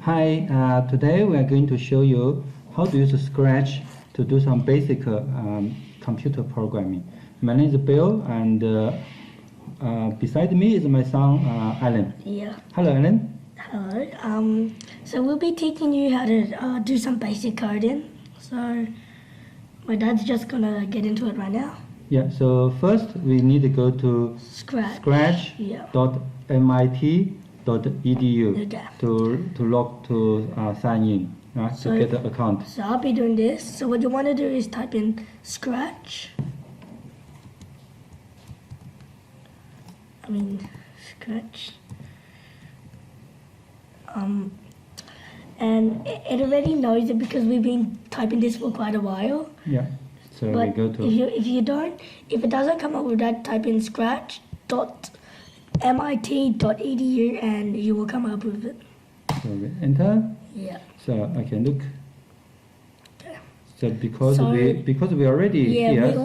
Hi, today we are going to show you how to use Scratch to do some basic computer programming. My name is Bill, and beside me is my son, Alan. Yeah. Hello, Alan. Hello. So we'll be teaching you how to do some basic coding. So my dad's just gonna get into it right now. Yeah, so first we need to go to scratch.mit.edu Okay. to sign in, right, to get the account. So I'll be doing this. So what you want to do is type in Scratch. Scratch. And it already knows it because we've been typing this for quite a while. Yeah. So But we go to if it doesn't come up with that, type in scratch.mit.edu and you will come up with it. So we enter. Yeah. So I can look. Okay. So because we already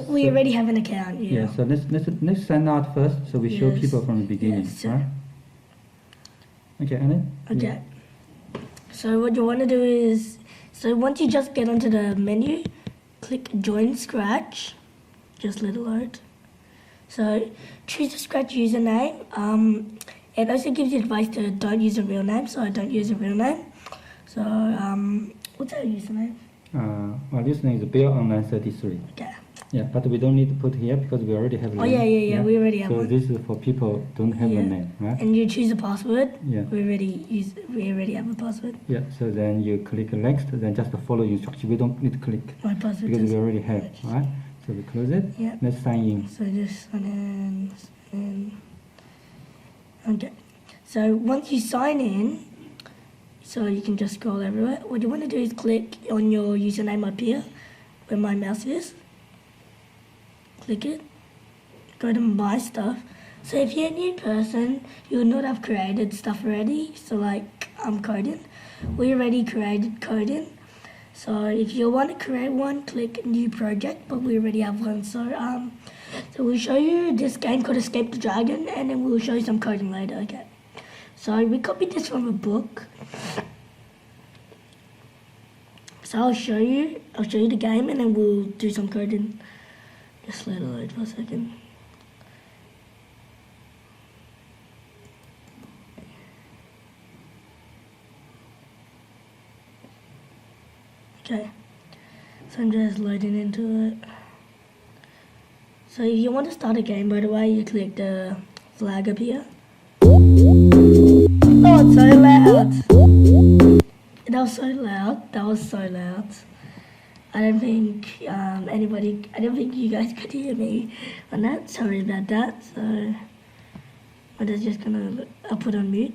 we already have an account. Yeah. Yeah. So let's sign out first. So we show people from the beginning, Yes. right? Okay, Alan. Okay. Yeah. So what you want to do is, so once you just get onto the menu, click Join Scratch. Just let it load. So choose a Scratch username. It also gives you advice to don't use a real name, so I don't use a real name. So what's our username? Our username is BillOnline33. Okay. Yeah, but we don't need to put here because we already have the Oh name. yeah. We already have so one. this is for people who don't have the name, right? And you choose a password. Yeah. We already have a password. Yeah. So then you click next, then just follow instruction. We don't need to click My password because is we already have, right? So we close it. Yeah. Let's sign in. So just sign in. Okay. So once you sign in, so you can just scroll everywhere. What you want to do is click on your username up here, where my mouse is. Click it. Go to My Stuff. So if you're a new person, you would not have created stuff already. So like coding. We already created coding. So if you want to create one, click New Project, but we already have one. So we'll show you this game called Escape the Dragon, and then we'll show you some coding later. Okay. So we copied this from a book. So I'll show you the game, and then we'll do some coding. Just let it load for a second. Okay, so I'm just loading into it. So if you want to start a game, by the way, you click the flag up here. Oh, it's so loud! That was so loud. I don't think I don't think you guys could hear me on that. Sorry about that. So I'm just gonna, I'll put on mute.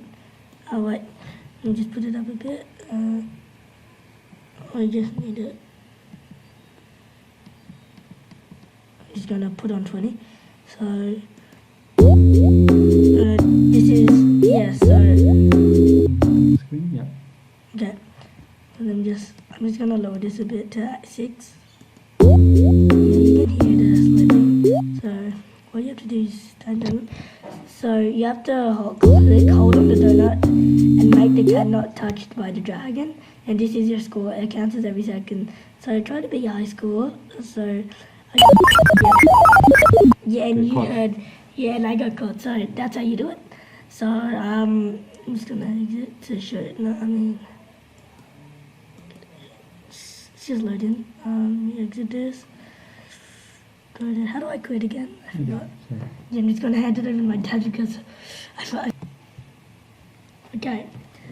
Oh wait, let me just put it up a bit. I just need it. I'm just gonna put on 20. So this is, yeah, so Screen, yeah. okay. And I'm just gonna lower this a bit to 6. Yeah, you can hear the slipping. So what you have to do is stand down. So you have to hold on the donut and make the cat not touched by the dragon. And this is your score. It counts as every second. So try to be high score. So and you heard, and I got caught. So that's how you do it. So I'm just gonna exit to show it. No, it's just loading. Exit this. Go to, how do I quit again? I forgot. Yeah, I'm just gonna hand it over to my dad because I forgot. Okay,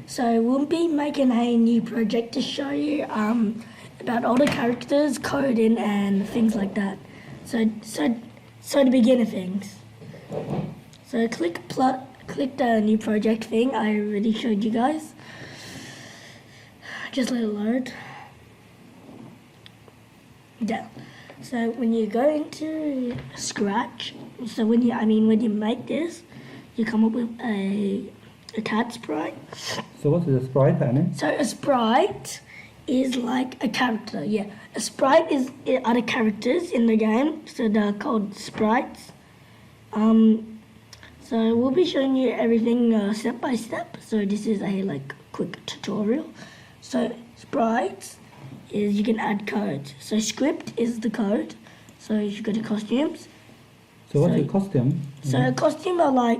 so we'll be making a new project to show you about all the characters, coding, and things like that. So to begin with things. So click the new project thing. I already showed you guys. Just let it load. Yeah. So when you go into Scratch, so when you make this, you come up with a cat sprite. So what is a sprite, Annie? So a sprite is like a character. Yeah, a sprite are the characters in the game. So they're called sprites. So we'll be showing you everything step by step. So this is a like quick tutorial. So sprites is you can add code. So script is the code. So if you go to costumes. So what's So- the costume? So a costume are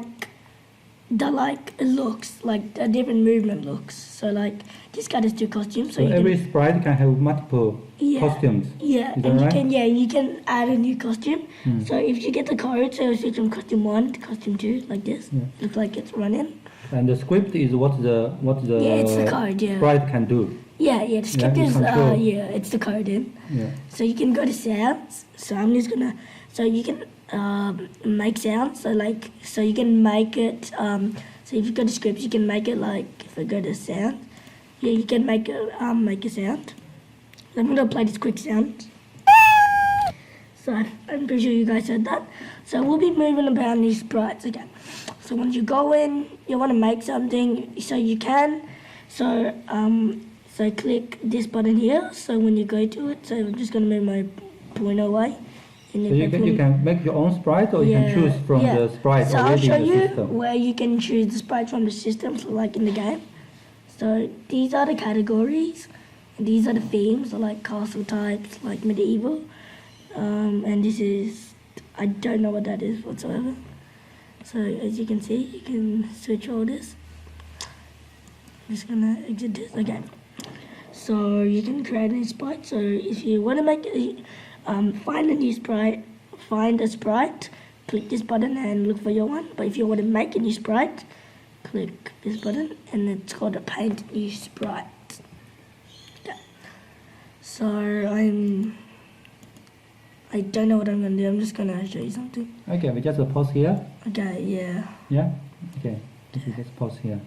it looks like a different movement looks. So like this guy has 2 costumes. So So you every can, sprite can have multiple Yeah. costumes. yeah, Is that and right? you can add a new costume. Hmm. So if you get the code, so it'll switch from costume 1 to costume 2 like this. Yeah. Looks like it's running. And the script is what the Yeah, it's the code, yeah. sprite can do. Yeah, the script you is control. it's the code in. Yeah. So you can go to sounds. So I'm just gonna. So you can make sounds. So you can make it. So if you go to scripts, you can make it like. If I go to sound, yeah, you can make a sound. So I'm gonna play this quick sound. So I'm pretty sure you guys heard that. So we'll be moving about these sprites again. So once you go in, you want to make something. So you can. So so click this button here. So when you go to it, so I'm just gonna move my pointer away. And So then you my can, you can make your own sprite or you can choose from the sprite So I'll already show in the you system. where you can choose the sprites from the system, so like in the game. So these are the categories. And these are the themes, so like castle types, like medieval. And this is, I don't know what that is whatsoever. So as you can see, you can switch all this. I'm just gonna exit this again. So you can create a new sprite. So if you want to make find a new sprite, find a sprite, click this button and look for your one. But if you want to make a new sprite, click this button and it's called a paint new sprite. Okay. So I don't know what I'm gonna do. I'm just gonna show you something. Okay, we just pause here. Okay, yeah. Yeah? Okay, we just pause here.